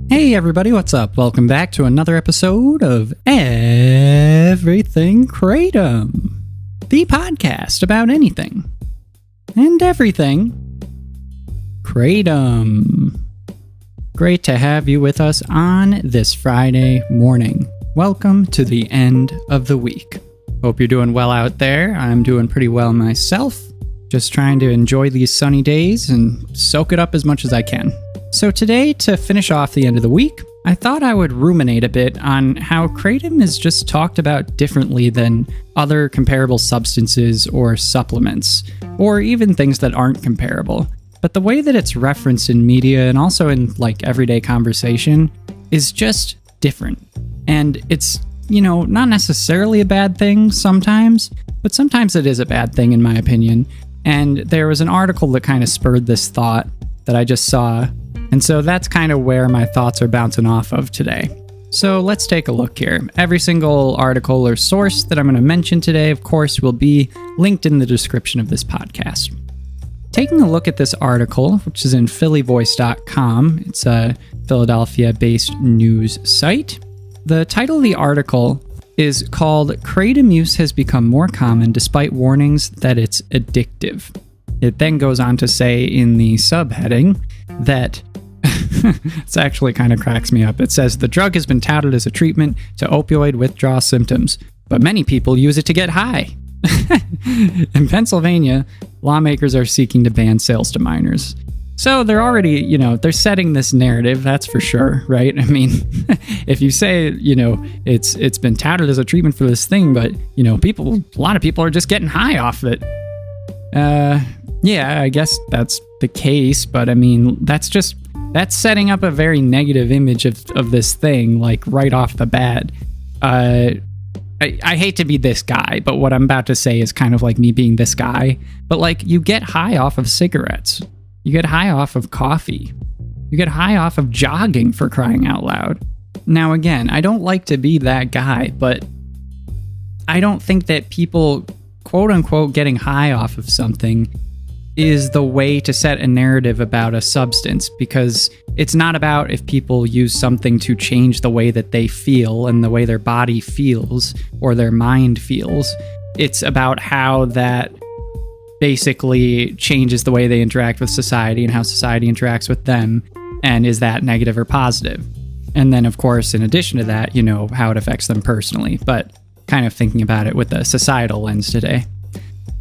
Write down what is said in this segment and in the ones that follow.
Hey everybody, what's up? Welcome back to another episode of Everything Kratom, the podcast about anything and everything Kratom. Great to have you with us on this Friday morning. Welcome to the end of the week. Hope you're doing well out there. I'm doing pretty well myself. Just trying to enjoy these sunny days and soak it up as much as I can. So today, to finish off the end of the week, I thought I would ruminate a bit on how Kratom is just talked about differently than other comparable substances or supplements, or even things that aren't comparable. But the way that it's referenced in media and also in everyday conversation is just different. And it's, not necessarily a bad thing sometimes, but sometimes it is a bad thing in my opinion. And there was an article that kind of spurred this thought that I just saw. And so that's kind of where my thoughts are bouncing off of today. So let's take a look here. Every single article or source that I'm going to mention today, of course, will be linked in the description of this podcast. Taking a look at this article, which is in phillyvoice.com, it's a Philadelphia-based news site. The title of the article is called "Kratom Use Has Become More Common Despite Warnings That It's Addictive." It then goes on to say in the subheading that it actually kind of cracks me up. It says, "The drug has been touted as a treatment to opioid withdrawal symptoms, but many people use it to get high." In Pennsylvania, lawmakers are seeking to ban sales to minors. So they're already, they're setting this narrative, that's for sure, right? I mean, if you say, it's been touted as a treatment for this thing, but, a lot of people are just getting high off it. Yeah, I guess that's the case, but I mean, that's setting up a very negative image of this thing, right off the bat. I hate to be this guy, but what I'm about to say is kind of like me being this guy. But you get high off of cigarettes. You get high off of coffee. You get high off of jogging, for crying out loud. Now, again, I don't like to be that guy, but I don't think that people, quote unquote, getting high off of something is the way to set a narrative about a substance, because it's not about if people use something to change the way that they feel and the way their body feels or their mind feels. It's about how that basically changes the way they interact with society and how society interacts with them, and is that negative or positive? And then, of course, in addition to that, how it affects them personally, but kind of thinking about it with a societal lens today.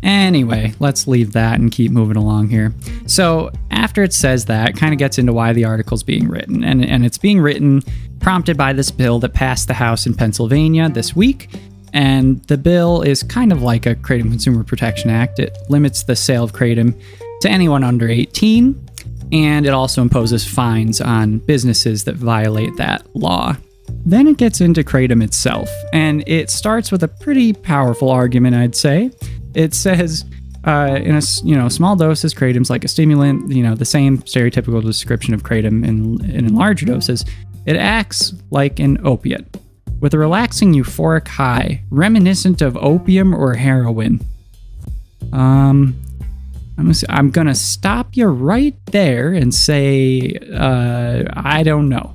Anyway, let's leave that and keep moving along here. So after it says that, it kind of gets into why the article's being written. And it's being written prompted by this bill that passed the House in Pennsylvania this week. And the bill is kind of like a Kratom Consumer Protection Act. It limits the sale of Kratom to anyone under 18. And it also imposes fines on businesses that violate that law. Then it gets into Kratom itself. And it starts with a pretty powerful argument, I'd say. It says, in a small doses, Kratom's like a stimulant. The same stereotypical description of Kratom in larger doses. It acts like an opiate, with a relaxing euphoric high, reminiscent of opium or heroin. I'm gonna stop you right there and say, I don't know.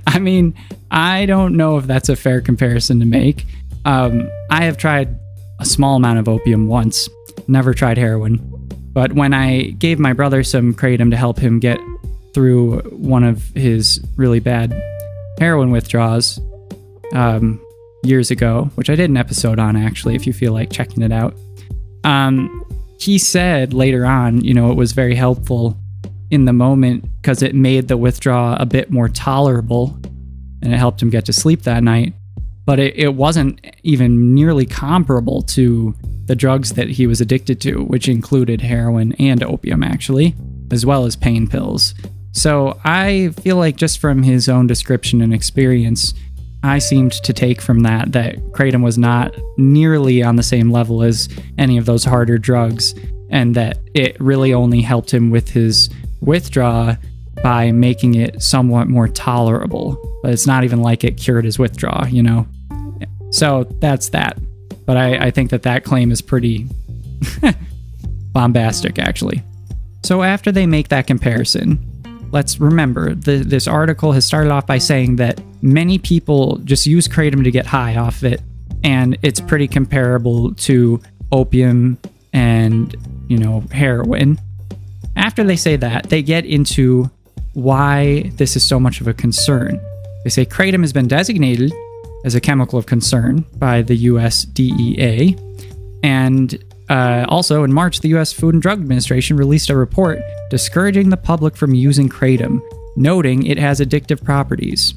I mean, I don't know if that's a fair comparison to make. I have tried a small amount of opium once, never tried heroin. But when I gave my brother some Kratom to help him get through one of his really bad heroin withdrawals years ago, which I did an episode on actually, if you feel like checking it out, he said later on, it was very helpful in the moment because it made the withdrawal a bit more tolerable and it helped him get to sleep that night. But it wasn't even nearly comparable to the drugs that he was addicted to, which included heroin and opium, actually, as well as pain pills. So I feel like just from his own description and experience, I seemed to take from that Kratom was not nearly on the same level as any of those harder drugs, and that it really only helped him with his withdrawal by making it somewhat more tolerable. But it's not even like it cured his withdrawal, So that's that. But I think that claim is pretty bombastic, actually. So after they make that comparison, let's remember, this article has started off by saying that many people just use kratom to get high off it, and it's pretty comparable to opium and, heroin. After they say that, they get into why this is so much of a concern. They say kratom has been designated as a chemical of concern by the US DEA. And also in March, the US Food and Drug Administration released a report discouraging the public from using kratom, noting it has addictive properties.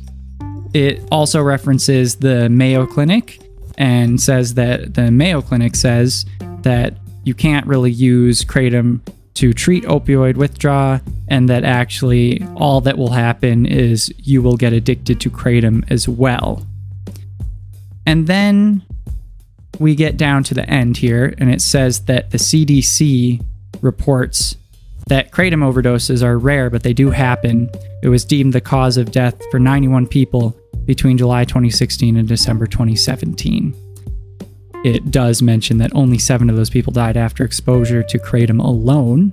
It also references the Mayo Clinic and says that the Mayo Clinic says that you can't really use kratom to treat opioid withdrawal, and that actually all that will happen is you will get addicted to kratom as well. And then we get down to the end here, and it says that the CDC reports that kratom overdoses are rare, but they do happen. It was deemed the cause of death for 91 people between July 2016 and December 2017. It does mention that only 7 of those people died after exposure to kratom alone,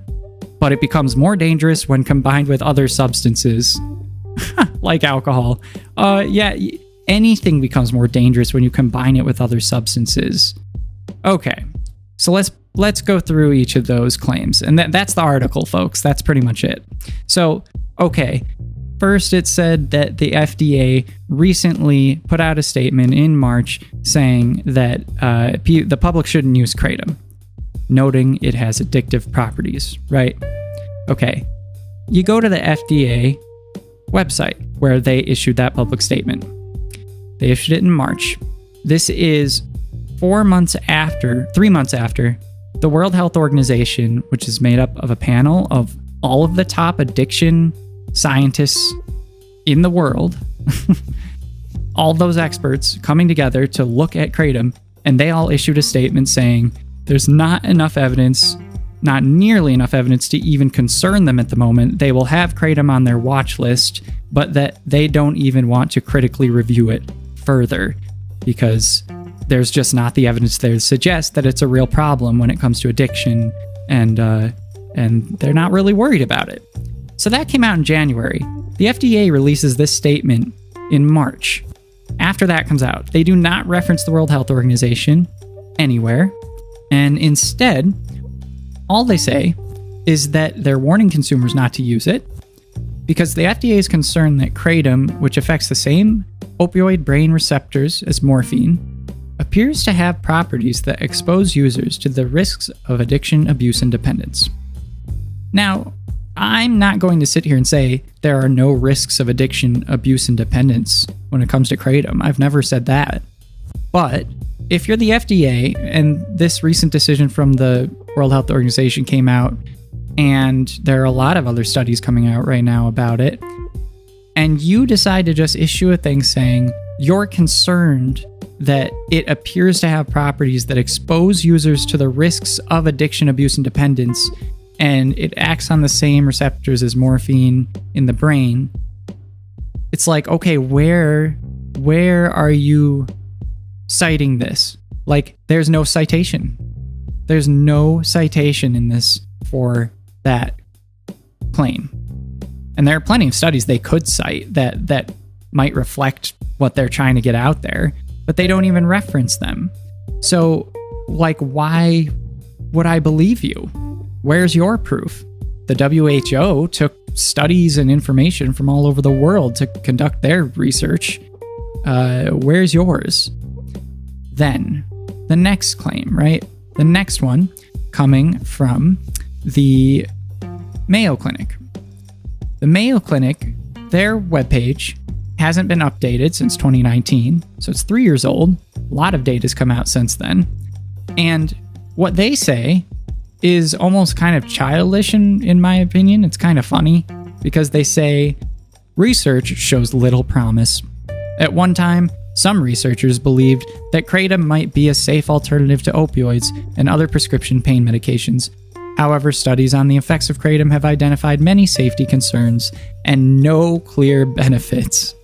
but it becomes more dangerous when combined with other substances, like alcohol. Anything becomes more dangerous when you combine it with other substances. Okay, so let's go through each of those claims, and that's the article, folks. That's pretty much it. So, okay. First, it said that the FDA recently put out a statement in March saying that the public shouldn't use kratom, noting it has addictive properties, right? Okay. You go to the FDA website where they issued that public statement. They issued it in March. This is 3 months after the World Health Organization, which is made up of a panel of all of the top addiction scientists in the world, all those experts coming together to look at kratom, and they all issued a statement saying there's not enough evidence, not nearly enough evidence to even concern them at the moment. They will have kratom on their watch list, but that they don't even want to critically review it further because there's just not the evidence there to suggest that it's a real problem when it comes to addiction, and they're not really worried about it. So that came out in January. The FDA releases this statement in March. After that comes out, they do not reference the World Health Organization anywhere, and instead, all they say is that they're warning consumers not to use it because the FDA is concerned that kratom, which affects the same opioid brain receptors as morphine, appears to have properties that expose users to the risks of addiction, abuse, and dependence. Now, I'm not going to sit here and say there are no risks of addiction, abuse, and dependence when it comes to kratom. I've never said that. But if you're the FDA, and this recent decision from the World Health Organization came out, and there are a lot of other studies coming out right now about it, and you decide to just issue a thing saying you're concerned that it appears to have properties that expose users to the risks of addiction, abuse, and dependence, and it acts on the same receptors as morphine in the brain, it's like, okay, where are you citing this? Like, there's no citation. There's no citation in this for that claim. And there are plenty of studies they could cite that might reflect what they're trying to get out there, but they don't even reference them. So, like, why would I believe you? Where's your proof? The WHO took studies and information from all over the world to conduct their research. Where's yours? Then, the next claim, right? The next one coming from the Mayo Clinic. The Mayo Clinic, their webpage hasn't been updated since 2019, so it's 3 years old. A lot of data's come out since then. And what they say is almost kind of childish in my opinion. It's kind of funny because they say research shows little promise. At one time, some researchers believed that kratom might be a safe alternative to opioids and other prescription pain medications. However, studies on the effects of kratom have identified many safety concerns and no clear benefits.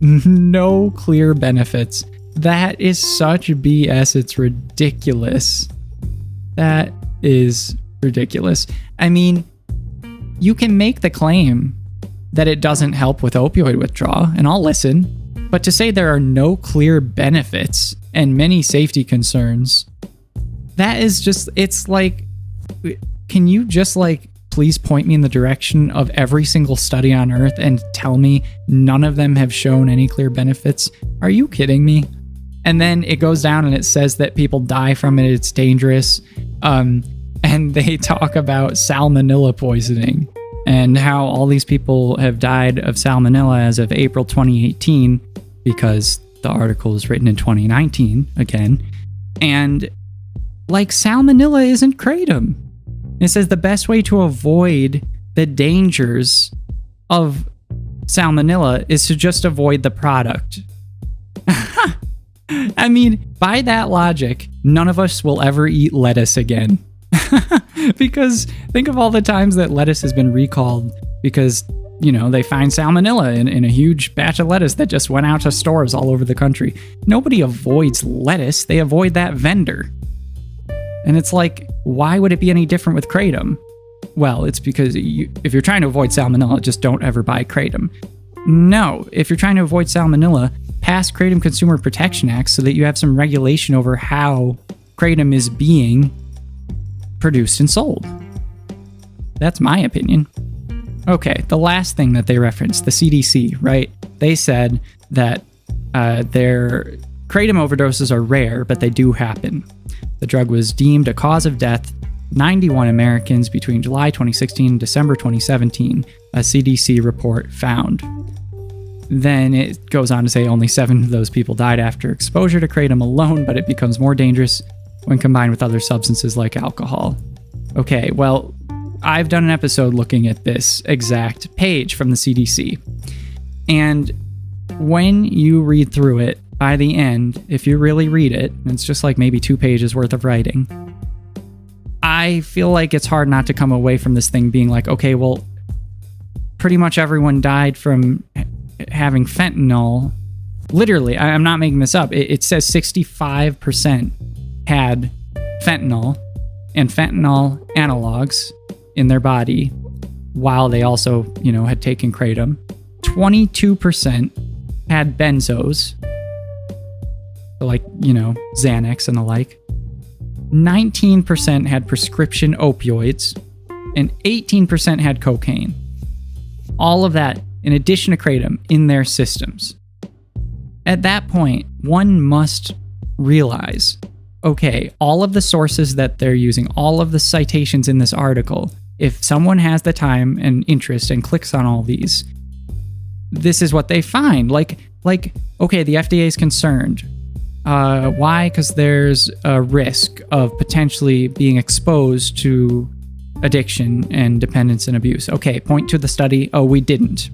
No clear benefits. That is such BS, it's ridiculous. That is ridiculous. I mean, you can make the claim that it doesn't help with opioid withdrawal, and I'll listen. But to say there are no clear benefits and many safety concerns, that is just, it's like, can you just like please point me in the direction of every single study on Earth and tell me none of them have shown any clear benefits? Are you kidding me? And then it goes down and it says that people die from it, it's dangerous. And they talk about salmonella poisoning and how all these people have died of salmonella as of April 2018, because the article was written in 2019 again. And like, salmonella isn't kratom. It says the best way to avoid the dangers of salmonella is to just avoid the product. I mean, by that logic, none of us will ever eat lettuce again. Because think of all the times that lettuce has been recalled because, you know, they find salmonella in a huge batch of lettuce that just went out to stores all over the country. Nobody avoids lettuce, they avoid that vendor. And it's like, why would it be any different with kratom? Well, it's because if you're trying to avoid salmonella, just don't ever buy kratom. No, if you're trying to avoid salmonella, pass Kratom Consumer Protection Act so that you have some regulation over how kratom is being produced and sold. That's my opinion. Okay, the last thing that they referenced, the CDC, right? They said that their kratom overdoses are rare, but they do happen. The drug was deemed a cause of death 91 Americans between July 2016 and December 2017, a CDC report found. Then it goes on to say only 7 of those people died after exposure to kratom alone, but it becomes more dangerous when combined with other substances like alcohol. Okay, well, I've done an episode looking at this exact page from the CDC. And when you read through it, by the end, if you really read it, and it's just like maybe 2 pages worth of writing, I feel like it's hard not to come away from this thing being like, okay, well, pretty much everyone died from having fentanyl. Literally, I'm not making this up. It says 65% had fentanyl and fentanyl analogs in their body while they also, you know, had taken kratom. 22% had benzos, like, you know, Xanax and the like. 19% had prescription opioids, and 18% had cocaine. All of that, in addition to kratom, in their systems. At that point, one must realize, okay, all of the sources that they're using, all of the citations in this article, if someone has the time and interest and clicks on all these, this is what they find. Like, okay, the FDA is concerned. Why? Because there's a risk of potentially being exposed to addiction and dependence and abuse. Okay, point to the study. Oh, we didn't.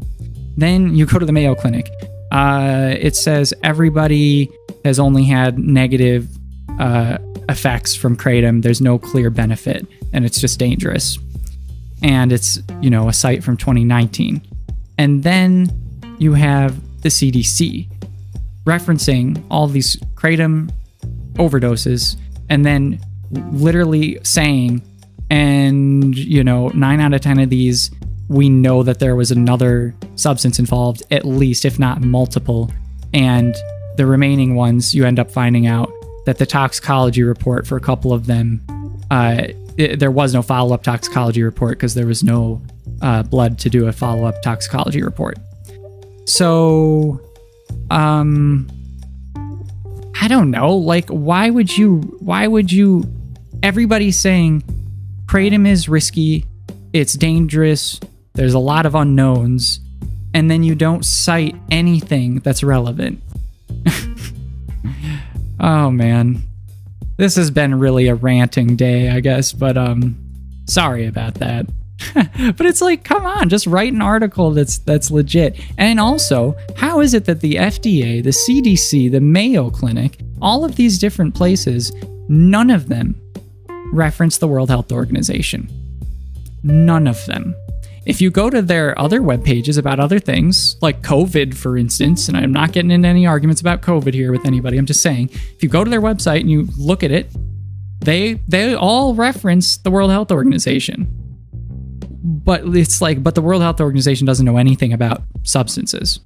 Then you go to the Mayo Clinic. It says everybody has only had negative effects from kratom. There's no clear benefit, and it's just dangerous. And it's, you know, a site from 2019. And then you have the CDC referencing all these kratom overdoses and then literally saying, and, you know, 9 out of 10 of these, we know that there was another substance involved, at least, if not multiple. And the remaining ones, you end up finding out that the toxicology report for a couple of them, there was no follow-up toxicology report because there was no blood to do a follow-up toxicology report. So, I don't know, like, why would you, everybody's saying kratom is risky, it's dangerous, there's a lot of unknowns, and then you don't cite anything that's relevant. Oh man, this has been really a ranting day, I guess, but sorry about that. But it's like, come on, just write an article that's legit. And also, how is it that the FDA, the CDC, the Mayo Clinic, all of these different places, none of them reference the World Health Organization? None of them. If you go to their other web pages about other things, like COVID, for instance, and I'm not getting into any arguments about COVID here with anybody, I'm just saying, if you go to their website and you look at it, they all reference the World Health Organization. but it's like, but the World Health Organization doesn't know anything about substances.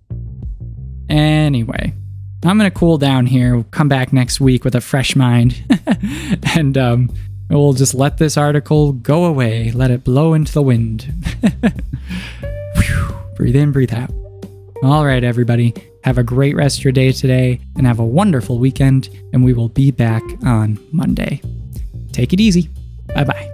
Anyway, I'm going to cool down here. We'll come back next week with a fresh mind. And we'll just let this article go away. Let it blow into the wind. Whew. Breathe in, breathe out. All right, everybody. Have a great rest of your day today and have a wonderful weekend. And we will be back on Monday. Take it easy. Bye-bye.